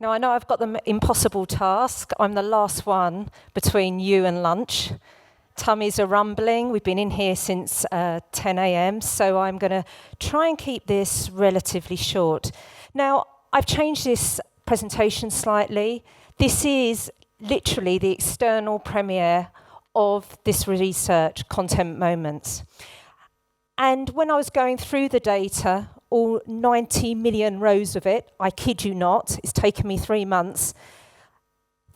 Now, I know I've got the impossible task. I'm the last one between you and lunch. Tummies are rumbling. We've been in here since 10 a.m., so I'm going to try and keep this relatively short. Now, I've changed this presentation slightly. This is literally the external premiere of this research, Content Moments. And when I was going through the data, all 90 million rows of it, I kid you not, it's taken me 3 months,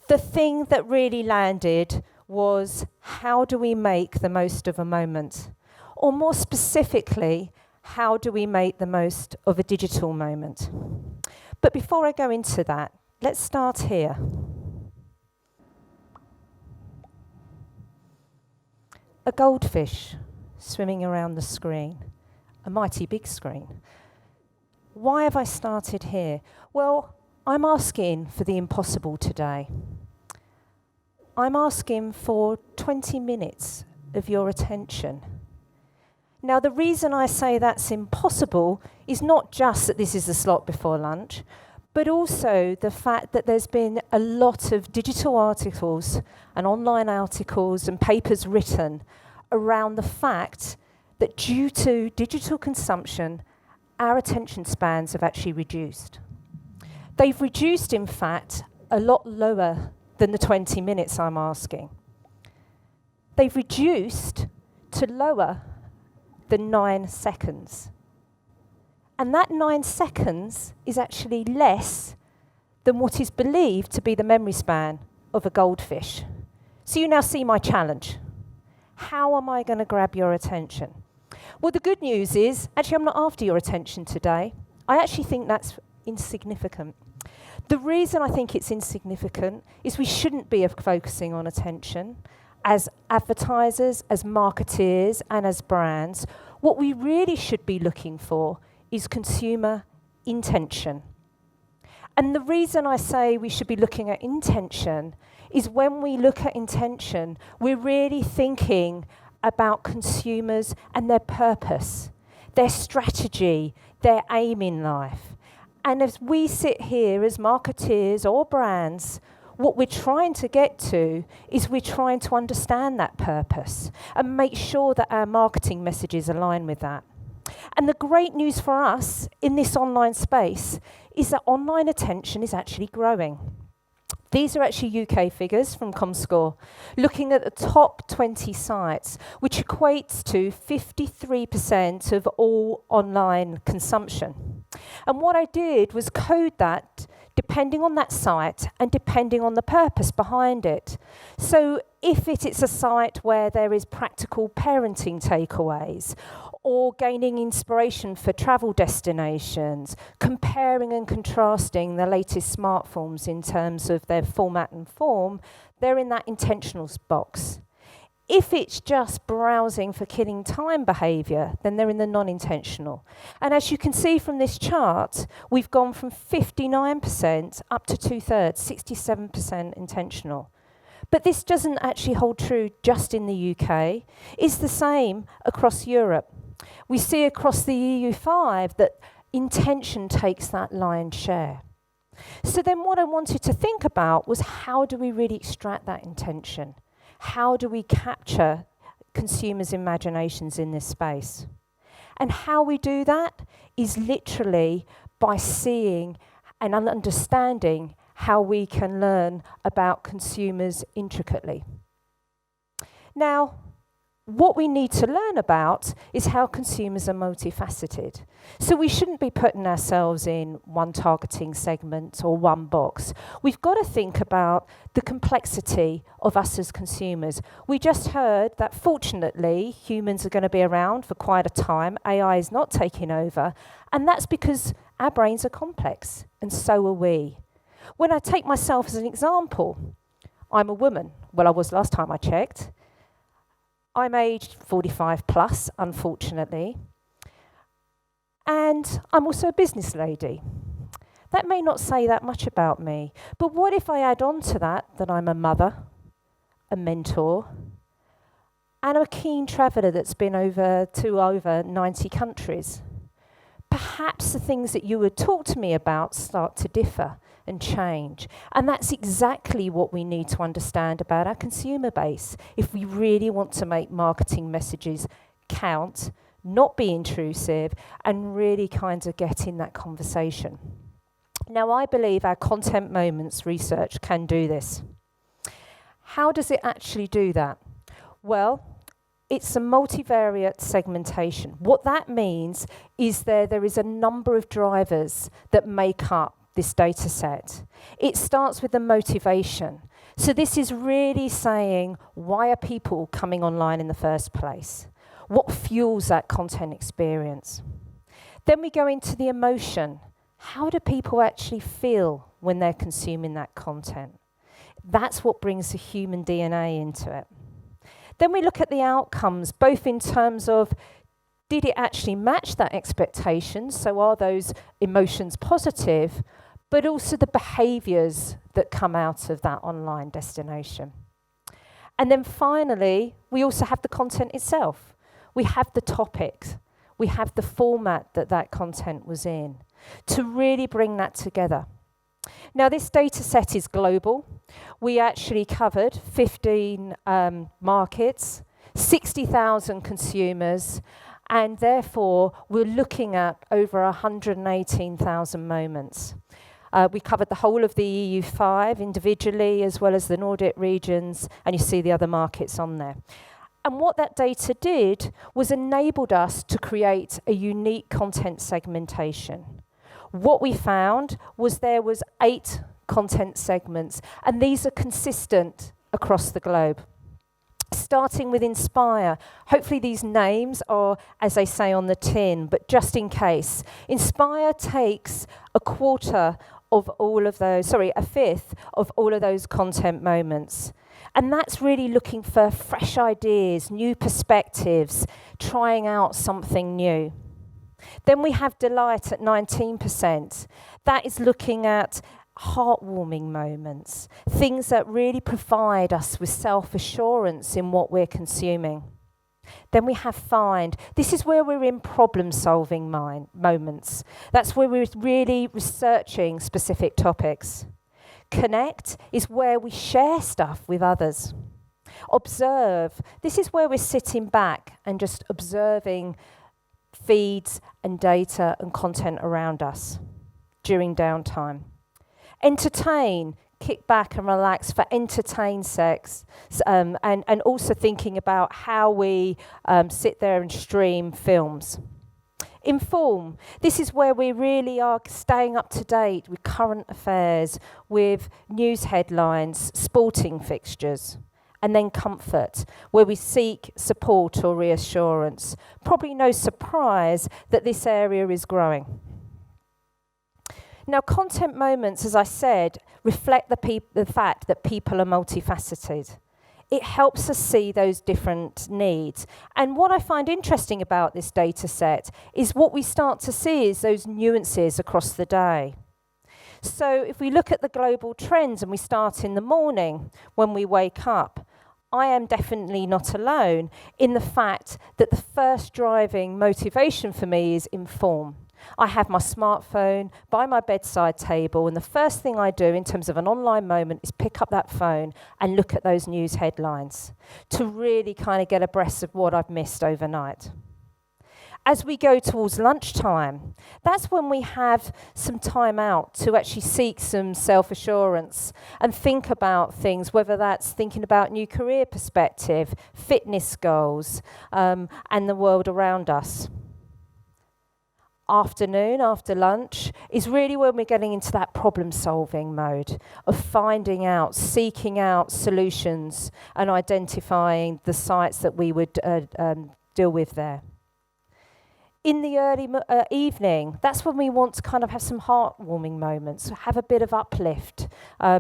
the thing that really landed was, how do we make the most of a moment? Or more specifically, how do we make the most of a digital moment? But before I go into that, let's start here. A goldfish swimming around the screen, a mighty big screen. Why have I started here? Well, I'm asking for the impossible today. I'm asking for 20 minutes of your attention. Now, the reason I say that's impossible is not just that this is the slot before lunch, but also the fact that there's been a lot of digital articles and online articles and papers written around the fact that due to digital consumption, our attention spans have actually reduced. They've reduced, in fact, a lot lower than the 20 minutes I'm asking. They've reduced to lower than 9 seconds. And that 9 seconds is actually less than what is believed to be the memory span of a goldfish. So you now see my challenge. How am I going to grab your attention? Well, the good news is, actually, I'm not after your attention today. I actually think that's insignificant. The reason I think it's insignificant is we shouldn't be focusing on attention. As advertisers, as marketeers, and as brands, what we really should be looking for is consumer intention. And the reason I say we should be looking at intention is when we look at intention, we're really thinking about consumers and their purpose, their strategy, their aim in life. And as we sit here as marketeers or brands, what we're trying to get to is we're trying to understand that purpose and make sure that our marketing messages align with that. And the great news for us in this online space is that online attention is actually growing. These are actually UK figures from Comscore, looking at the top 20 sites, which equates to 53% of all online consumption. And what I did was code that depending on that site and depending on the purpose behind it. So if it's a site where there is practical parenting takeaways, or gaining inspiration for travel destinations, comparing and contrasting the latest smartphones in terms of their format and form, they're in that intentional box. If it's just browsing for killing time behaviour, then they're in the non-intentional. And as you can see from this chart, we've gone from 59% up to 2/3, 67% intentional. But this doesn't actually hold true just in the UK. It's the same across Europe. We see across the EU5 that intention takes that lion's share. So then what I wanted to think about was, how do we really extract that intention? How do we capture consumers' imaginations in this space? And how we do that is literally by seeing and understanding how we can learn about consumers intricately. Now, what we need to learn about is how consumers are multifaceted. So we shouldn't be putting ourselves in one targeting segment or one box. We've got to think about the complexity of us as consumers. We just heard that fortunately humans are going to be around for quite a time. AI is not taking over, and that's because our brains are complex, and so are we. When I take myself as an example, I'm a woman. Well, I was last time I checked. I'm aged 45 plus, unfortunately. And I'm also a business lady. That may not say that much about me, but what if I add on to that I'm a mother, a mentor, and a keen traveller that's been over 90 countries? Perhaps the things that you would talk to me about start to differ. and change. And that's exactly what we need to understand about our consumer base if we really want to make marketing messages count, not be intrusive, and really kind of get in that conversation. Now, I believe our content moments research can do this. How does it actually do that? Well, it's a multivariate segmentation. What that means is there is a number of drivers that make up this data set. It starts with the motivation. So this is really saying, why are people coming online in the first place? What fuels that content experience? Then we go into the emotion. How do people actually feel when they're consuming that content? That's what brings the human DNA into it. Then we look at the outcomes, both in terms of, did it actually match that expectation? So are those emotions positive? But also the behaviours that come out of that online destination. And then finally, we also have the content itself. We have the topics. We have the format that content was in, to really bring that together. Now, this data set is global. We actually covered 15 markets, 60,000 consumers, and therefore we're looking at over 118,000 moments. We covered the whole of the EU5 individually, as well as the Nordic regions, and you see the other markets on there. And what that data did was enabled us to create a unique content segmentation. What we found was there was 8 content segments, and these are consistent across the globe. Starting with Inspire. Hopefully these names are, as they say on the tin, but just in case. Inspire takes a fifth of all of those content moments. And that's really looking for fresh ideas, new perspectives, trying out something new. Then we have Delight at 19%. That is looking at heartwarming moments, things that really provide us with self-assurance in what we're consuming. Then we have Find. This is where we're in problem-solving moments. That's where we're really researching specific topics. Connect is where we share stuff with others. Observe. This is where we're sitting back and just observing feeds and data and content around us during downtime. Entertain, kick back and relax for entertain sex, and also thinking about how we sit there and stream films. Inform, this is where we really are staying up to date with current affairs, with news headlines, sporting fixtures. And then Comfort, where we seek support or reassurance. Probably no surprise that this area is growing. Now, content moments, as I said, reflect the fact that people are multifaceted. It helps us see those different needs. And what I find interesting about this data set is what we start to see is those nuances across the day. So if we look at the global trends and we start in the morning when we wake up, I am definitely not alone in the fact that the first driving motivation for me is inform. I have my smartphone by my bedside table, and the first thing I do in terms of an online moment is pick up that phone and look at those news headlines to really kind of get abreast of what I've missed overnight. As we go towards lunchtime, that's when we have some time out to actually seek some self-assurance and think about things, whether that's thinking about new career perspective, fitness goals, and the world around us. Afternoon, after lunch, is really when we're getting into that problem-solving mode of finding out, seeking out solutions and identifying the sites that we would deal with there. In the early evening, that's when we want to kind of have some heartwarming moments, have a bit of uplift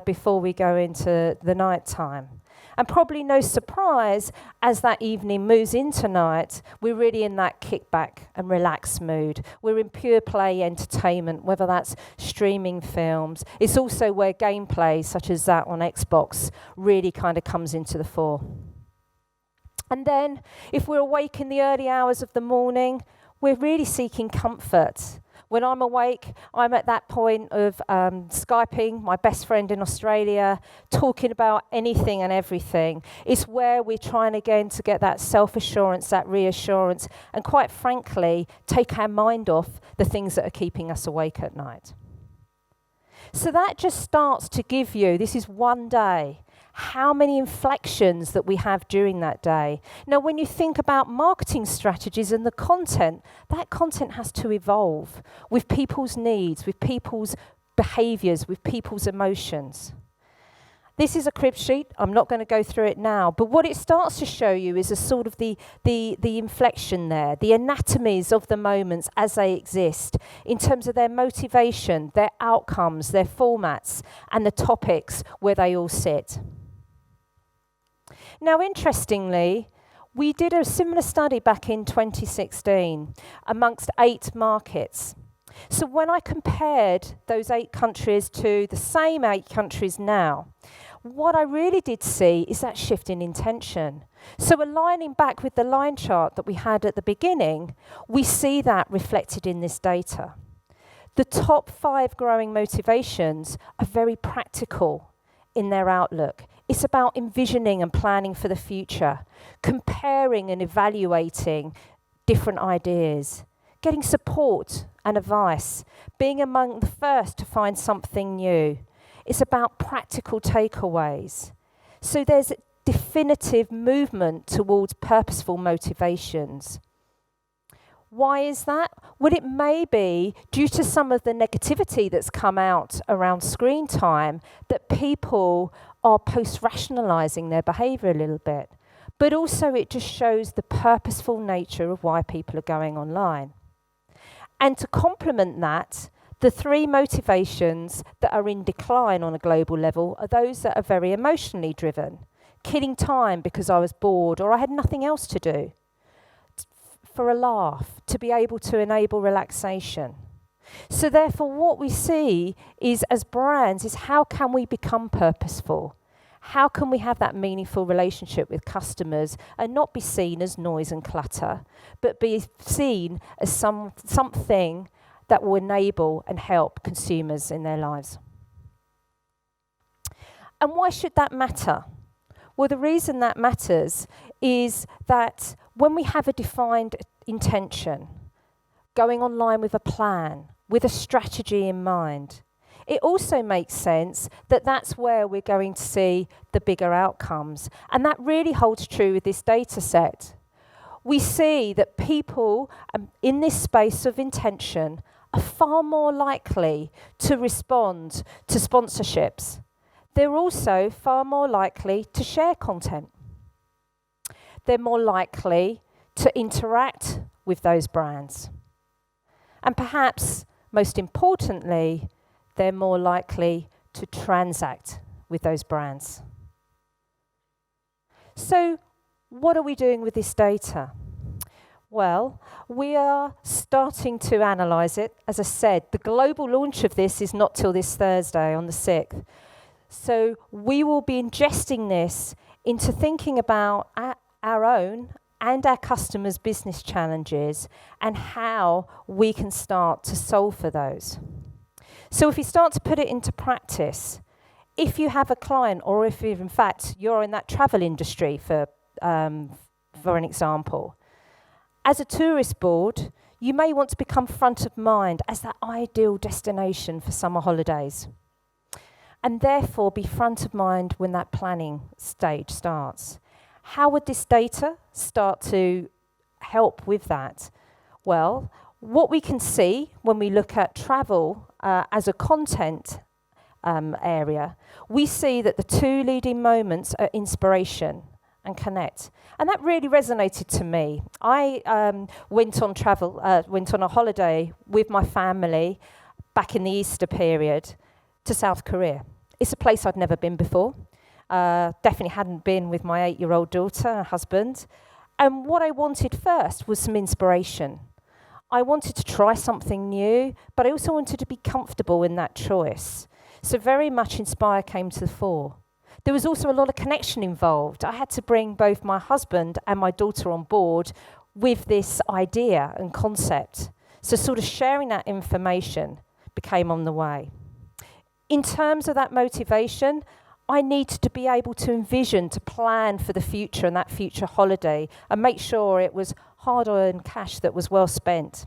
before we go into the night time. And probably no surprise, as that evening moves into night, we're really in that kickback and relax mood. We're in pure play entertainment, whether that's streaming films. It's also where gameplay, such as that on Xbox, really kind of comes into the fore. And then, if we're awake in the early hours of the morning, we're really seeking comfort. When I'm awake, I'm at that point of Skyping my best friend in Australia, talking about anything and everything. It's where we're trying again to get that self-assurance, that reassurance, and quite frankly, take our mind off the things that are keeping us awake at night. So that just starts to give you, this is one day, how many inflections that we have during that day. Now, when you think about marketing strategies and the content, that content has to evolve with people's needs, with people's behaviours, with people's emotions. This is a crib sheet. I'm not going to go through it now, but what it starts to show you is a sort of the inflection there, the anatomies of the moments as they exist in terms of their motivation, their outcomes, their formats, and the topics where they all sit. Now, interestingly, we did a similar study back in 2016 amongst 8 markets. So when I compared those 8 countries to the same 8 countries now, what I really did see is that shift in intention. So aligning back with the line chart that we had at the beginning, we see that reflected in this data. The top 5 growing motivations are very practical in their outlook. It's about envisioning and planning for the future, comparing and evaluating different ideas, getting support and advice, being among the first to find something new. It's about practical takeaways. So there's a definitive movement towards purposeful motivations. Why is that? Well, it may be due to some of the negativity that's come out around screen time that people are post-rationalising their behaviour a little bit. But also it just shows the purposeful nature of why people are going online. And to complement that, the 3 motivations that are in decline on a global level are those that are very emotionally driven. Killing time because I was bored or I had nothing else to do. For a laugh, to be able to enable relaxation. So therefore what we see is as brands is how can we become purposeful? How can we have that meaningful relationship with customers and not be seen as noise and clutter, but be seen as something that will enable and help consumers in their lives? And why should that matter? Well, the reason that matters is that when we have a defined intention, going online with a plan, with a strategy in mind, it also makes sense that that's where we're going to see the bigger outcomes. And that really holds true with this data set. We see that people in this space of intention are far more likely to respond to sponsorships. They're also far more likely to share content. They're more likely to interact with those brands. And perhaps most importantly, they're more likely to transact with those brands. So what are we doing with this data? Well, we are starting to analyse it. As I said, the global launch of this is not till this Thursday on the 6th. So we will be ingesting this into thinking about our own and our customers' business challenges and how we can start to solve for those. So if you start to put it into practice, if you have a client or if in fact you're in that travel industry for an example, as a tourist board, you may want to become front of mind as that ideal destination for summer holidays and therefore be front of mind when that planning stage starts. How would this data start to help with that? Well, what we can see when we look at travel as a content area, we see that the 2 leading moments are inspiration and connect. And that really resonated to me. I went on a holiday with my family back in the Easter period to South Korea. It's a place I'd never been before. Definitely hadn't been with my 8-year-old daughter and husband. And what I wanted first was some inspiration. I wanted to try something new, but I also wanted to be comfortable in that choice. So very much Inspire came to the fore. There was also a lot of connection involved. I had to bring both my husband and my daughter on board with this idea and concept. So sort of sharing that information became on the way. In terms of that motivation, I needed to be able to envision, to plan for the future and that future holiday and make sure it was hard-earned cash that was well spent.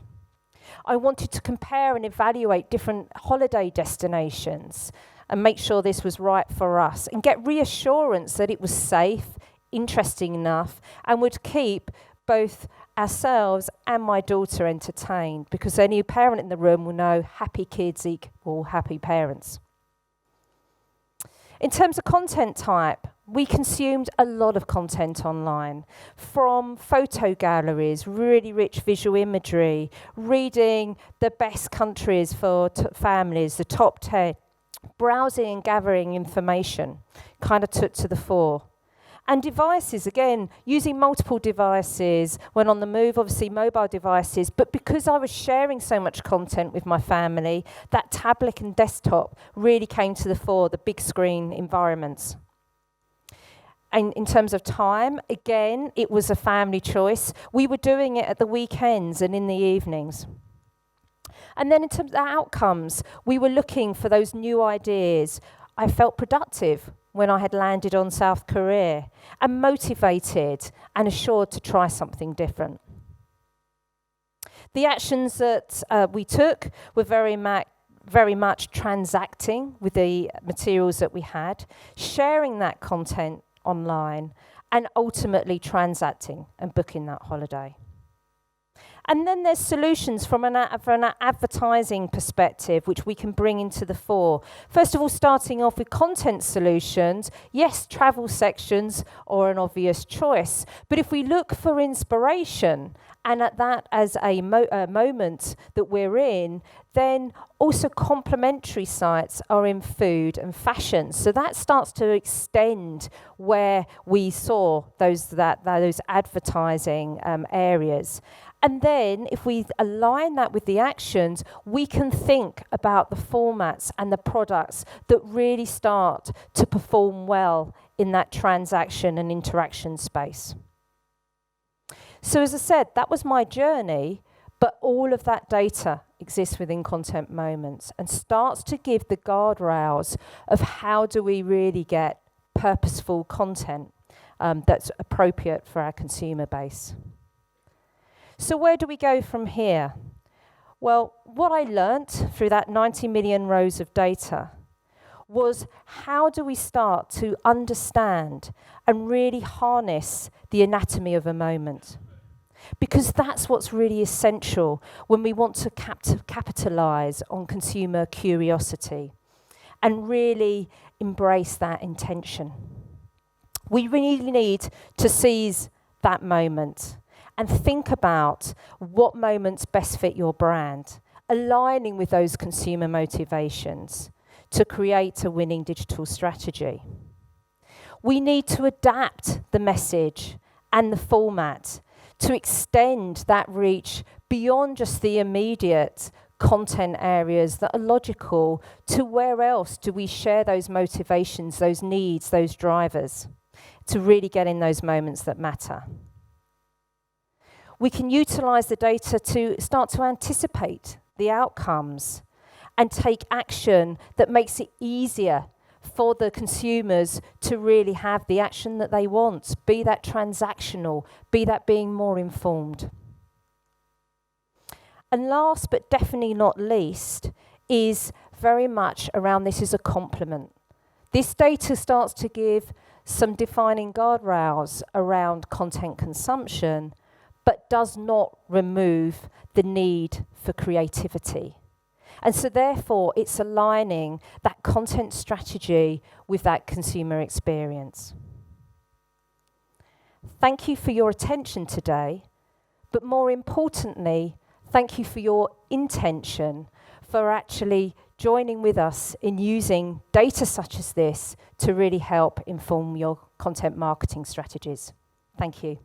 I wanted to compare and evaluate different holiday destinations and make sure this was right for us and get reassurance that it was safe, interesting enough, and would keep both ourselves and my daughter entertained, because any parent in the room will know happy kids equal happy parents. In terms of content type, we consumed a lot of content online, from photo galleries, really rich visual imagery, reading the best countries for families, the top 10, browsing and gathering information kind of took to the fore. And devices, again, using multiple devices, when on the move, obviously mobile devices, but because I was sharing so much content with my family, that tablet and desktop really came to the fore, the big screen environments. And in terms of time, again, it was a family choice. We were doing it at the weekends and in the evenings. And then in terms of outcomes, we were looking for those new ideas. I felt productive when I had landed on South Korea and motivated and assured to try something different. The actions that we took were very much transacting with the materials that we had, sharing that content online, and ultimately transacting and booking that holiday. And then there's solutions from an advertising perspective, which we can bring into the fore. First of all, starting off with content solutions. Yes, travel sections are an obvious choice. But if we look for inspiration, and at that as a moment that we're in, then also complementary sites are in food and fashion. So that starts to extend where we saw those advertising areas. And then if we align that with the actions, we can think about the formats and the products that really start to perform well in that transaction and interaction space. So as I said, that was my journey, but all of that data exists within Content Moments and starts to give the guardrails of how do we really get purposeful content that's appropriate for our consumer base. So where do we go from here? Well, what I learnt through that 90 million rows of data was how do we start to understand and really harness the anatomy of a moment? Because that's what's really essential when we want to capitalize on consumer curiosity and really embrace that intention. We really need to seize that moment and think about what moments best fit your brand, aligning with those consumer motivations to create a winning digital strategy. We need to adapt the message and the format to extend that reach beyond just the immediate content areas that are logical to where else do we share those motivations, those needs, those drivers to really get in those moments that matter. We can utilize the data to start to anticipate the outcomes and take action that makes it easier for the consumers to really have the action that they want, be that transactional, be that being more informed. And last but definitely not least is very much around this as a complement. This data starts to give some defining guardrails around content consumption, but does not remove the need for creativity. And so therefore, it's aligning that content strategy with that consumer experience. Thank you for your attention today, but more importantly, thank you for your intention for actually joining with us in using data such as this to really help inform your content marketing strategies. Thank you.